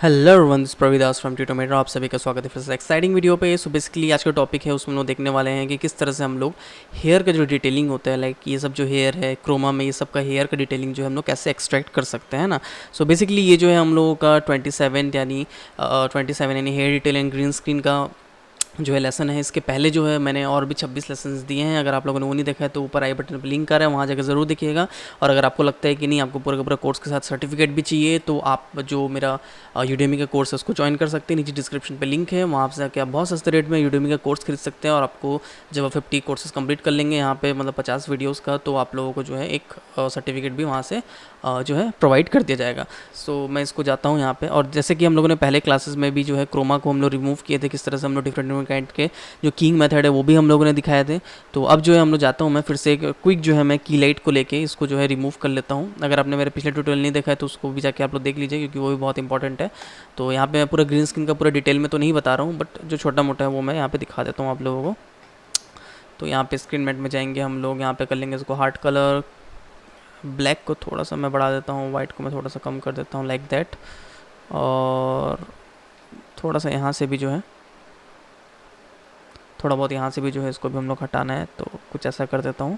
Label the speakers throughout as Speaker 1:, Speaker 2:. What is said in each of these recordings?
Speaker 1: Hello everyone, this Pravidas from Tutomator. आप सभी का स्वागत है फिर से एक्साइटिंग वीडियो पे। सो बेसिकली आज का टॉपिक है उसमें हम लोग देखने वाले हैं कि किस तरह से हम लोग हेयर का जो डिटेलिंग होता है, लाइक ये सब जो हेयर है क्रोमा में, ये सब का हेयर का डिटेलिंग जो है हम लोग कैसे एक्सट्रैक्ट कर सकते हैं ना। सो बेसिकली ये जो है हम लोगों का 27 यानी हेयर डिटेलिंग ग्रीन स्क्रीन का जो है लेसन है। इसके पहले जो है मैंने और भी 26 लेसन्स दिए हैं। अगर आप लोगों ने वो नहीं देखा है तो ऊपर आई बटन पर लिंक आ रहा है, वहाँ जाकर ज़रूर देखिएगा। और अगर आपको लगता है कि नहीं, आपको पूरा का पूरा कोर्स के साथ सर्टिफिकेट भी चाहिए, तो आप जो मेरा यूडेमी का कोर्स है उसको ज्वाइन कर सकते हैं। नीचे डिस्क्रिप्शन पे लिंक है, वहाँ से जाकर आप बहुत सस्ते रेट में यूडेमी का कोर्स खरीद सकते हैं। और आपको जब आप 50 कोर्सेज कंप्लीट कर लेंगे यहाँ पे, मतलब 50 वीडियोज़ का, तो आप लोगों को जो है एक सर्टिफिकेट भी वहाँ से जो है प्रोवाइड कर दिया जाएगा। सो मैं इसको जाता हूँ यहाँ पे। और जैसे कि हम लोगों ने पहले क्लासेस में भी जो है क्रोमा को हम लोग रिमूव किए थे, किस तरह से हम लोग डिफरेंट काइंड के जो कीइंग मेथड है वो भी हम लोगों ने दिखाए थे। तो अब जो है हम लोग जाता हूँ मैं फिर से एक क्विक जो है मैं की लाइट को लेके इसको जो है रिमूव कर लेता हूँ। अगर आपने मेरे पिछले ट्यूटोरियल नहीं देखा है तो उसको भी जाके आप लोग देख लीजिए, क्योंकि वो भी बहुत इंपॉर्टेंट है। तो यहाँ पे मैं पूरा ग्रीन स्क्रीन का पूरा डिटेल में तो नहीं बता रहा हूँ, बट जो छोटा मोटा है वो मैं यहाँ पे दिखा देता हूँ आप लोगों को। तो यहाँ पे स्क्रीन मेट में जाएंगे हम लोग, यहाँ पे कर लेंगे इसको हार्ट कलर। ब्लैक को थोड़ा सा मैं बढ़ा देता हूँ, वाइट को मैं थोड़ा सा कम कर देता हूँ, लाइक दैट। और थोड़ा सा यहाँ से भी जो है, थोड़ा बहुत यहाँ से भी जो है इसको भी हम लोग हटाना है, तो कुछ ऐसा कर देता हूँ।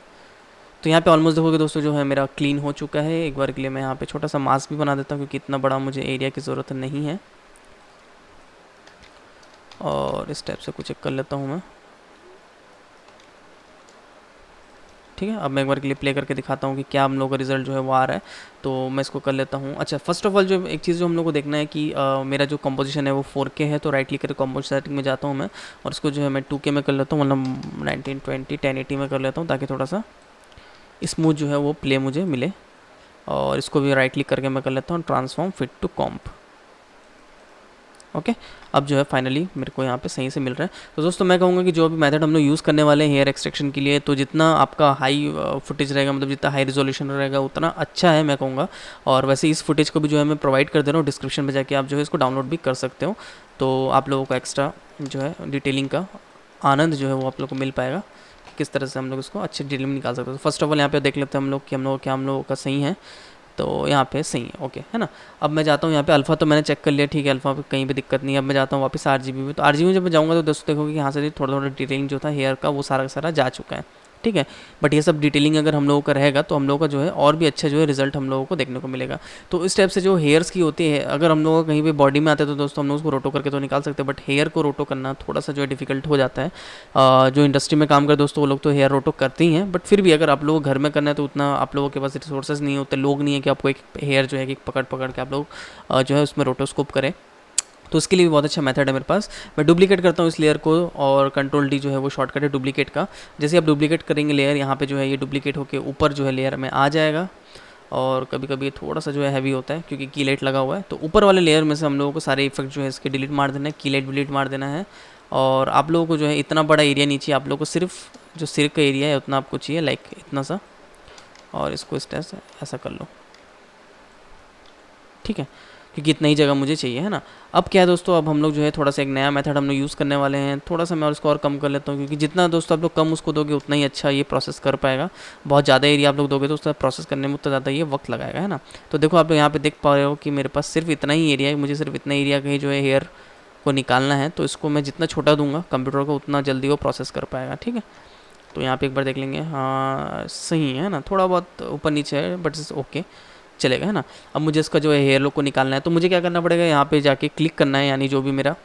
Speaker 1: तो यहाँ पे ऑलमोस्ट देखोगे दोस्तों जो है मेरा क्लीन हो चुका है। एक बार के लिए मैं यहाँ पे छोटा सा मास्क भी बना देता हूँ, क्योंकि इतना बड़ा मुझे एरिया की ज़रूरत नहीं है। और इस टाइप से कुछ एक कर लेता हूँ मैं। ठीक है, अब मैं एक बार के लिए प्ले करके दिखाता हूँ कि क्या हम लोग का रिजल्ट जो है वो आ रहा है। तो मैं इसको कर लेता हूँ। अच्छा, फर्स्ट ऑफ ऑल जो एक चीज़ जो हम लोग को देखना है कि मेरा जो कंपोजिशन है वो 4K है, तो राइट क्लिक करके कंपोजिशन सेटिंग में जाता हूँ मैं, और इसको जो है मैं 2K में कर लेता हूँ, मतलब 1920 1080 में कर लेता हूँ, ताकि थोड़ा सा स्मूथ जो है वो प्ले मुझे मिले। और इसको भी राइट क्लिक करके मैं कर लेता हूँ transform fit to comp. Okay, अब जो है फाइनली मेरे को यहाँ पे सही से मिल रहा है। तो दोस्तों मैं कहूँगा कि जो भी मेथड हम लोग यूज़ करने वाले हैं हेयर एक्सट्रैक्शन के लिए, तो जितना आपका हाई फुटेज रहेगा, मतलब जितना हाई रिजोल्यूशन रहेगा उतना अच्छा है मैं कहूँगा। और वैसे इस फुटेज को भी जो है मैं प्रोवाइड कर दे रहा हूँ डिस्क्रिप्शन में जाके, आप जो है इसको डाउनलोड भी कर सकते हो। तो आप लोगों को एक्स्ट्रा जो है डिटेलिंग का आनंद जो है वो आप लोग को मिल पाएगा, किस तरह से हम लोग इसको अच्छे डिटेल में निकाल सकते हैं। तो फर्स्ट ऑफ ऑल यहाँ पे देख लेते हैं हम लोग कि हम लोगों का सही है। तो यहाँ पे सही है, ओके है ना। अब मैं जाता हूँ यहाँ पे अल्फ़ा, तो मैंने चेक कर लिया, ठीक है, अल्फ़ा पे कहीं भी दिक्कत नहीं है। अब मैं जाता हूँ वापस RGB में। तो RGB में जब मैं जाऊँगा तो दोस्तों देखोगे कि यहाँ से थोड़ा थोड़ा डिटेलिंग जो था हेयर का वो सारा का सारा जा चुका है, ठीक है। बट ये सब डिटेलिंग अगर हम लोगों का रहेगा तो हम लोगों का जो है और भी अच्छा जो है रिजल्ट हम लोगों को देखने को मिलेगा। तो इस टाइप से जो हेयर्स की होती है, अगर हम लोगों को कहीं पे बॉडी में आते हैं तो दोस्तों हम लोग उसको रोटो करके तो निकाल सकते हैं, बट हेयर को रोटो करना थोड़ा सा जो है डिफिकल्ट हो जाता है। जो इंडस्ट्री में काम कर दोस्तों वो लोग तो हेयर रोटो करते ही हैं, बट फिर भी अगर आप लोगों को घर में करना है तो उतना आप लोगों के पास रिसोर्सेज नहीं होते, लोग नहीं है कि आपको एक हेयर जो है कि पकड़ पकड़ के आप लोग जो है उसमें रोटोस्कोप करें। तो उसके लिए भी बहुत अच्छा मेथड है मेरे पास। मैं डुप्लीकेट करता हूँ इस लेयर को, और कंट्रोल डी जो है वो शॉर्टकट है डुप्लीकेट का। जैसे आप डुप्लीकेट करेंगे लेयर, यहाँ पे जो है ये डुप्लीकेट होकर ऊपर जो है लेयर में आ जाएगा। और कभी कभी थोड़ा सा जो है हैवी होता है क्योंकि कीलाइट लगा हुआ है। तो ऊपर वाले लेयर में से हम लोगों को सारे इफेक्ट जो है इसके डिलीट मार देना है, कीलाइट डिलीट मार देना है। और आप लोगों को जो है इतना बड़ा एरिया नहीं चाहिए, आप लोगों को सिर्फ जो सिर का एरिया है उतना आपको चाहिए, लाइक इतना सा। और इसको इस तरह से ऐसा कर लो, ठीक है, क्योंकि इतना ही जगह मुझे चाहिए, है ना। अब क्या है दोस्तों, अब हम लोग जो है थोड़ा सा एक नया मेथड हम लोग यूज़ करने वाले हैं। थोड़ा सा मैं और इसको और कम कर लेता हूँ, क्योंकि जितना दोस्तों आप लोग कम उसको दोगे उतना ही अच्छा ये प्रोसेस कर पाएगा। बहुत ज़्यादा एरिया आप लोग दोगे तो उसका प्रोसेस करने में उतना ज़्यादा ये वक्त लगाएगा, है ना। तो देखो आप लोग यहाँ पे देख पा रहे हो कि मेरे पास सिर्फ इतना ही एरिया है, मुझे सिर्फ इतना एरिया का ही जो है हेयर को निकालना है। तो इसको मैं जितना छोटा दूंगा कंप्यूटर को उतना जल्दी वो प्रोसेस कर पाएगा, ठीक है। तो यहाँ पे एक बार देख लेंगे, हाँ सही है ना, थोड़ा बहुत ऊपर नीचे है बट ओके चलेगा, है ना। अब मुझे इसका जो है हेयर लुक को निकालना है, तो मुझे क्या करना पड़ेगा, यहाँ पे जाके क्लिक करना है, यानी जो भी मेरा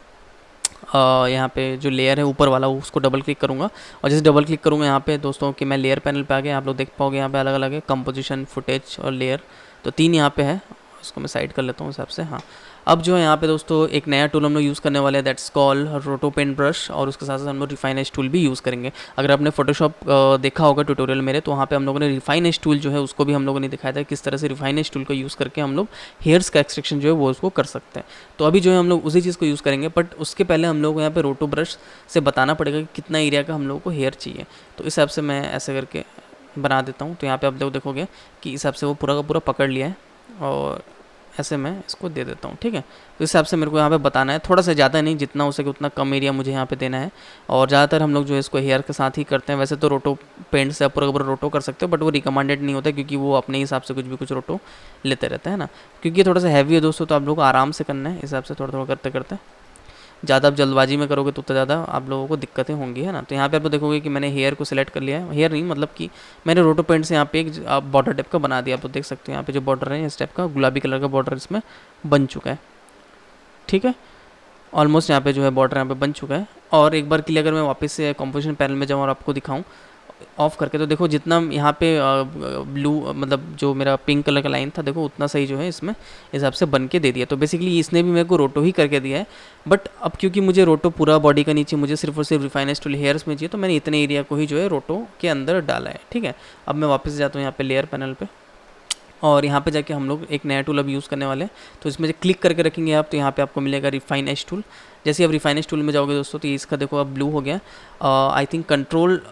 Speaker 1: यहाँ पे जो लेयर है ऊपर वाला उसको डबल क्लिक करूँगा। और जैसे डबल क्लिक करूँगा यहाँ पे दोस्तों कि मैं लेयर पैनल पे आ गया, आप लोग देख पाओगे यहाँ पे अलग अलग है, कंपोजिशन, फुटेज और लेयर। तो 3 यहाँ पे है, उसको मैं साइड कर लेता हूँ हिसाब से। हाँ, अब जो है यहाँ पे दोस्तों एक नया टूल हम लोग यूज़ करने वाले हैं, दैट्स कॉल रोटो पेंट ब्रश। और उसके साथ साथ हम लोग रिफाइन एज टूल भी यूज़ करेंगे। अगर आपने फोटोशॉप देखा होगा ट्यूटोरियल मेरे, तो वहाँ पे हम लोगों ने रिफाइन एज टूल जो है उसको भी हम लोगों ने दिखाया था किस तरह से रिफाइन एज टूल को यूज़ करके हम लोग हेयर्स का एक्सट्रैक्शन जो है वो उसको कर सकते हैं। तो अभी जो है हम लोग उसी चीज़ को यूज़ करेंगे, बट उसके पहले हम लोग को यहाँ पे रोटो ब्रश से बताना पड़ेगा कि कितना एरिया का हम लोगों को हेयर चाहिए। तो इस हिसाब से मैं ऐसे करके बना देता हूँ। तो यहाँ पे आप लोग देखोगे कि इस हिसाब से वो पूरा का पूरा पकड़ लिया है, और ऐसे मैं इसको दे देता हूँ, ठीक है। तो इस हिसाब से मेरे को यहाँ पे बताना है, थोड़ा सा ज़्यादा नहीं, जितना हो सके उतना कम एरिया मुझे यहाँ पे देना है। और ज़्यादातर हम लोग जो है इसको हेयर के साथ ही करते हैं। वैसे तो रोटो पेंट से आप पूरा पूरा रोटो कर सकते हो, बट वो रिकमेंडेड नहीं होता, क्योंकि वो अपने हिसाब से कुछ रोटो लेते रहते हैं ना। क्योंकि ये थोड़ा सा हैवी है दोस्तों, तो आप लोग को आराम से करना है, इस हिसाब से थोड़ा थोड़ा करते करते। ज़्यादा आप जल्दबाजी में करोगे तो उतना ज़्यादा आप लोगों को दिक्कतें होंगी, है ना। तो यहाँ पे आप देखोगे कि मैंने हेयर को सिलेक्ट कर लिया है, हेयर नहीं मतलब कि मैंने रोटो पेंट से यहाँ पे एक बॉर्डर टाइप का बना दिया। आप तो देख सकते हो यहाँ पे जो बॉर्डर है इस टाइप का गुलाबी कलर का बॉर्डर इसमें बन चुका है, ठीक है। ऑलमोस्ट यहाँ पे जो है बॉर्डर यहाँ पे बन चुका है। और एक बार के लिए अगर मैं वापस से कंपोजिशन पैनल में जाऊँ और आपको दिखाऊँ ऑफ करके, तो देखो जितना यहाँ पे ब्लू मतलब जो मेरा पिंक कलर का लाइन था, देखो उतना सही जो है इसमें हिसाब से बन के दे दिया। तो बेसिकली इसने भी मेरे को रोटो ही करके दिया है, बट अब क्योंकि मुझे रोटो पूरा बॉडी का नीचे मुझे सिर्फ और सिर्फ रिफाइनेस्ट टूल हेयर्स में चाहिए, तो मैंने इतने एरिया को ही जो है रोटो के अंदर डाला है, ठीक है। अब मैं वापस जाता हूँ यहाँ पे लेयर पैनल पे, और यहाँ पे जाके हम लोग एक नया टूल अब यूज़ करने वाले हैं। तो इसमें जो क्लिक करके रखेंगे आप, तो यहाँ पे आपको मिलेगा रिफाइन एज टूल। जैसे आप रिफाइन एज टूल में जाओगे दोस्तों, तो इसका देखो अब ब्लू हो गया। आई थिंक कंट्रोल,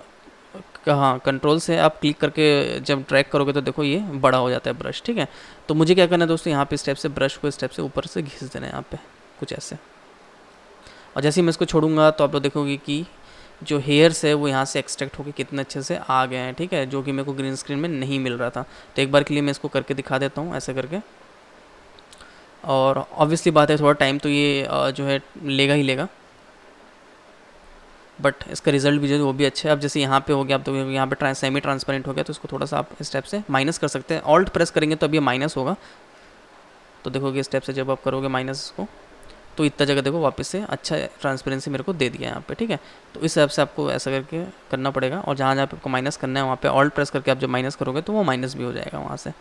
Speaker 1: हाँ कंट्रोल से आप क्लिक करके जब ट्रैक करोगे तो देखो ये बड़ा हो जाता है ब्रश, ठीक है। तो मुझे क्या करना है दोस्तों, यहाँ पे स्टेप से ब्रश को स्टेप से ऊपर से घिस देना है यहाँ पे कुछ ऐसे। और जैसे ही मैं इसको छोड़ूंगा तो आप लोग देखोगे कि जो हेयर्स है वो यहाँ से एक्सट्रैक्ट होकर कितने अच्छे से आ गए हैं, ठीक है, जो कि मेरे को ग्रीन स्क्रीन में नहीं मिल रहा था। तो एक बार के लिए मैं इसको करके दिखा देता हूँ ऐसे करके। और ऑब्वियसली बात है थोड़ा टाइम तो ये जो है लेगा ही लेगा, बट इसका रिजल्ट भी जो है वो भी अच्छा है। अब जैसे यहाँ पे हो गया, अब तो यहाँ पे सेमी ट्रांसपेरेंट हो गया, तो इसको थोड़ा सा आप स्टेप से माइनस कर सकते हैं। ऑल्ट प्रेस करेंगे तो अब ये माइनस होगा, तो देखोगे स्टेप से जब आप करोगे माइनस इसको, तो इतना जगह देखो वापस से अच्छा ट्रांसपेरेंसी मेरे को दे दिया यहाँ पे, ठीक है। तो इस हिसाब से आपको ऐसा करके करना पड़ेगा। और जहाँ जहाँ पे आपको माइनस करना है वहाँ पे ऑल्ट प्रेस करके आप जब माइनस करोगे तो वो माइनस भी हो जाएगा वहाँ से,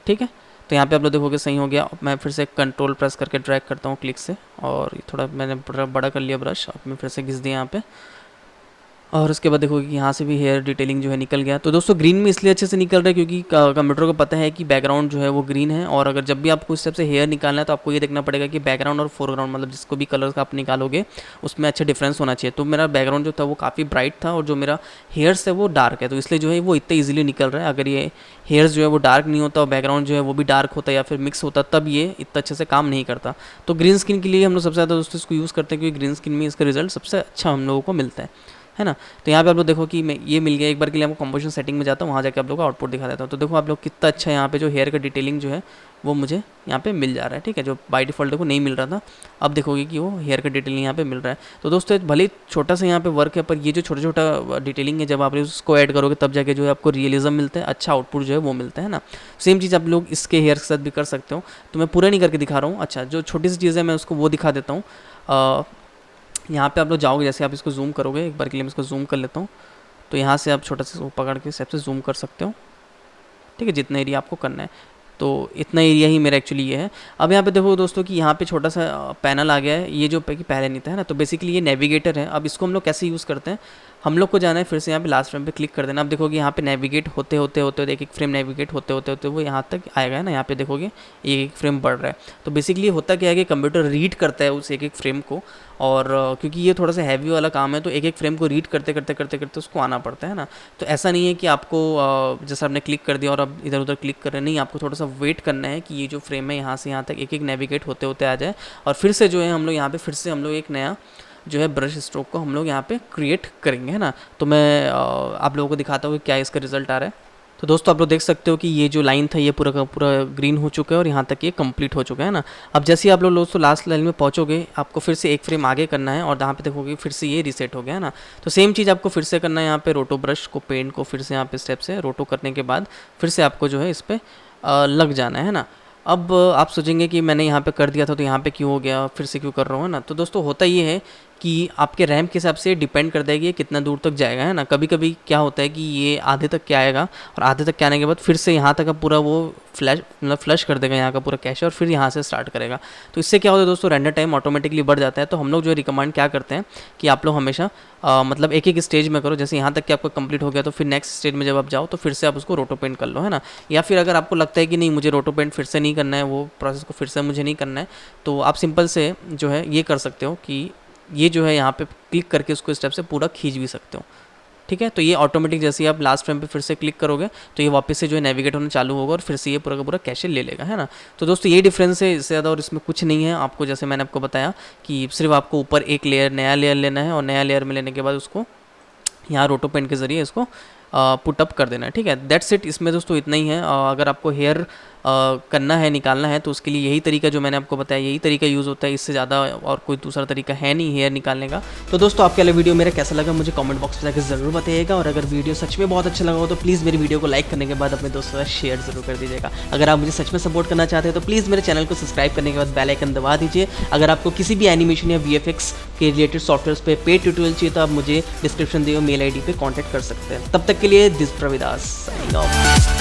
Speaker 1: ठीक है। तो यहाँ पे आप लोग देखोगे सही हो गया। मैं फिर से कंट्रोल प्रेस करके ड्रैग करता हूँ क्लिक से, और थोड़ा मैंने बड़ा कर लिया ब्रश, अब मैं फिर से घिस दिया यहाँ पे। और उसके बाद देखोगे कि यहाँ से भी हेयर डिटेलिंग जो है निकल गया। तो दोस्तों ग्रीन में इसलिए अच्छे से निकल रहा है क्योंकि कंप्यूटर को पता है कि बैकग्राउंड जो है वो ग्रीन है। और अगर जब भी आपको इस टाइप से हेयर निकालना है तो आपको ये देखना पड़ेगा कि बैकग्राउंड और फोरग्राउंड मतलब जिसको भी कलर का आप निकालोगे उसमें अच्छा डिफरेंस होना चाहिए। तो मेरा बैकग्राउंड जो था वो काफ़ी ब्राइट था और जो मेरा हेयर्स है वो डार्क है, तो इसलिए जो है वो इतना ईजिली निकल रहा है। अगर ये हेयर्स जो है वो डार्क नहीं होता और बैकग्राउंड जो है वो भी डार्क होता या फिर मिक्स होता, तब ये इतना अच्छे से काम नहीं करता। तो ग्रीन स्किन के लिए हम लोग सबसे ज़्यादा दोस्तों इसको यूज़ करते हैं क्योंकि ग्रीन स्किन में इसका रिजल्ट सबसे अच्छा हम लोगों को मिलता है ना। तो यहाँ पे आप लोग देखो कि मैं ये मिल गया। एक बार के लिए आपको कंपोजिशन सेटिंग में जाता हूँ, वहाँ जाके आप लोग को आउटपुट दिखा देता हूँ। तो देखो आप लोग कितना अच्छा यहाँ पे जो हेयर का डिटेलिंग जो है वो मुझे यहाँ पे मिल जा रहा है, ठीक है, जो बाय डिफ़ॉल्ट देखो नहीं मिल रहा था। अब देखोगे कि वो हेयर का डिटेलिंग यहाँ पे मिल रहा है। तो दोस्तों भले छोटा सा यहाँ पे वर्क है, पर ये जो छोटा छोटा डिटेलिंग है जब आप उसको ऐड करोगे तब जाके जो है आपको रियलिज्म मिलता है, अच्छा आउटपुट जो है वो मिलता है ना। सेम चीज़ आप लोग इसके हेयर के साथ भी कर सकते हो। तो मैं पूरा नहीं करके दिखा रहा हूँ, अच्छा जो छोटी सी चीज़ है मैं उसको वो दिखा देता हूँ। यहाँ पे आप लोग जाओगे, जैसे आप इसको जूम करोगे, एक बार के लिए मैं इसको जूम कर लेता हूँ। तो यहाँ से आप छोटा सा पकड़ के स्टेप से जूम कर सकते हो, ठीक है, जितना एरिया आपको करना है। तो इतना एरिया ही मेरा एक्चुअली ये है। अब यहाँ पे देखो दोस्तों कि यहाँ पे छोटा सा पैनल आ गया है, ये जो पहले नहीं था, है ना। तो बेसिकली ये नेविगेटर है। अब इसको हम लोग कैसे यूज़ करते हैं, हम लोग को जाना है फिर से यहाँ पे लास्ट फ्रेम पे क्लिक कर देना। अब देखोगे यहाँ पे नेविगेट होते होते एक एक फ्रेम नेविगेट होते होते वो यहाँ तक आएगा, है ना। यहाँ पे देखोगे एक एक फ्रेम बढ़ रहा है। तो बेसिकली होता क्या है कि कंप्यूटर रीड करता है उस एक एक फ्रेम को, और क्योंकि ये थोड़ा सा हैवी वाला काम है तो एक एक फ्रेम को रीड करते करते करते करते उसको आना पड़ता है ना। तो ऐसा नहीं है कि आपको जैसा आपने क्लिक कर दिया और अब इधर उधर क्लिक कर रहे हैं, नहीं, आपको थोड़ा सा वेट करना है कि ये जो फ्रेम है यहाँ से यहाँ तक एक एक नेविगेट होते होते आ जाए। और फिर से जो है हम लोग यहाँ पे फिर से हम लोग एक नया जो है ब्रश स्ट्रोक को हम लोग यहाँ पे क्रिएट करेंगे, है ना। तो मैं आप लोगों को दिखाता हूँ कि क्या इसका रिजल्ट आ रहा है। तो दोस्तों आप लोग देख सकते हो कि ये जो लाइन था ये पूरा का पूरा ग्रीन हो चुका है और यहाँ तक ये कंप्लीट हो चुका है ना। अब जैसे ही आप लोग दोस्तों लास्ट लाइन में पहुँचोगे, आपको फिर से एक फ्रेम आगे करना है और जहाँ पे देखोगे फिर से ये रीसेट हो गया, है ना। तो सेम चीज़ आपको फिर से करना है, यहाँ पे रोटो ब्रश को पेंट को फिर से यहाँ पे स्टेप से रोटो करने के बाद फिर से आपको जो है इस पर लग जाना है ना। अब आप सोचेंगे कि मैंने यहाँ पे कर दिया था तो यहाँ पे क्यों हो गया, फिर से क्यों कर रहा हूँ, है ना। तो दोस्तों होता ये है कि आपके रैम के हिसाब से डिपेंड करता है कि ये कितना दूर तक जाएगा, है ना। कभी कभी क्या होता है कि ये आधे तक क्या आएगा और आधे तक क्या आने के बाद फिर से यहाँ तक का पूरा वो फ्लश कर देगा यहाँ का पूरा कैश और फिर यहाँ से स्टार्ट करेगा। तो इससे क्या होता है दोस्तों, रेंडर टाइम ऑटोमेटिकली बढ़ जाता है। तो हम लोग जो रिकमेंड क्या करते हैं कि आप लोग हमेशा मतलब एक एक स्टेज में करो। जैसे यहाँ तक कि आपका कंप्लीट हो गया तो फिर नेक्स्ट स्टेज में जब आप जाओ तो फिर से आप उसको रोटो पेंट कर लो, है ना। या फिर अगर आपको लगता है कि नहीं मुझे रोटो पेंट फिर से नहीं करना है, वो प्रोसेस को फिर से मुझे नहीं करना है, तो आप सिंपल से जो है ये कर सकते हो कि ये जो है यहाँ पे क्लिक करके उसको स्टेप से पूरा खींच भी सकते हो, ठीक है। तो ये ऑटोमेटिक जैसे ही आप लास्ट फ्रेम पे फिर से क्लिक करोगे तो ये वापस से जो है नेविगेट होना चालू होगा और फिर से ये पूरा का पूरा कैशे ले लेगा, है ना। तो दोस्तों ये डिफरेंस है, इससे ज़्यादा और इसमें कुछ नहीं है। आपको जैसे मैंने आपको बताया कि सिर्फ आपको ऊपर एक लेयर, नया लेयर लेना है और नया लेयर में लेने के बाद उसको यहाँ रोटो पेंट के ज़रिए इसको पुट अप कर देना है, ठीक है। That's it. इसमें दोस्तों इतना ही है। अगर आपको हेयर करना है, निकालना है, तो उसके लिए यही तरीका जो मैंने आपको बताया, यही तरीका यूज़ होता है। इससे ज़्यादा और कोई दूसरा तरीका है नहीं हेयर निकालने का। तो दोस्तों आपके वाला वीडियो मेरा कैसा लगा मुझे कमेंट बॉक्स में जाकर ज़रूर बताइएगा, और अगर वीडियो सच में बहुत अच्छा लगा हो तो प्लीज़ मेरी वीडियो को लाइक करने के बाद अपने दोस्तों का शेयर ज़रूर कर दीजिएगा। अगर आप मुझे सच में सपोर्ट करना चाहते हैं तो प्लीज़ मेरे चैनल को सब्सक्राइब करने के बाद बेल आइकन दबा दीजिए। अगर आपको किसी भी एनिमेशन या VFX के रिलेटेड सॉफ्टवेयर पे पेड ट्यूटोरियल चाहिए तो आप मुझे डिस्क्रिप्शन दिए मेल ID पे कॉन्टैक्ट कर सकते हैं। तब तक के लिए दिस प्रविदास साइनिंग ऑफ।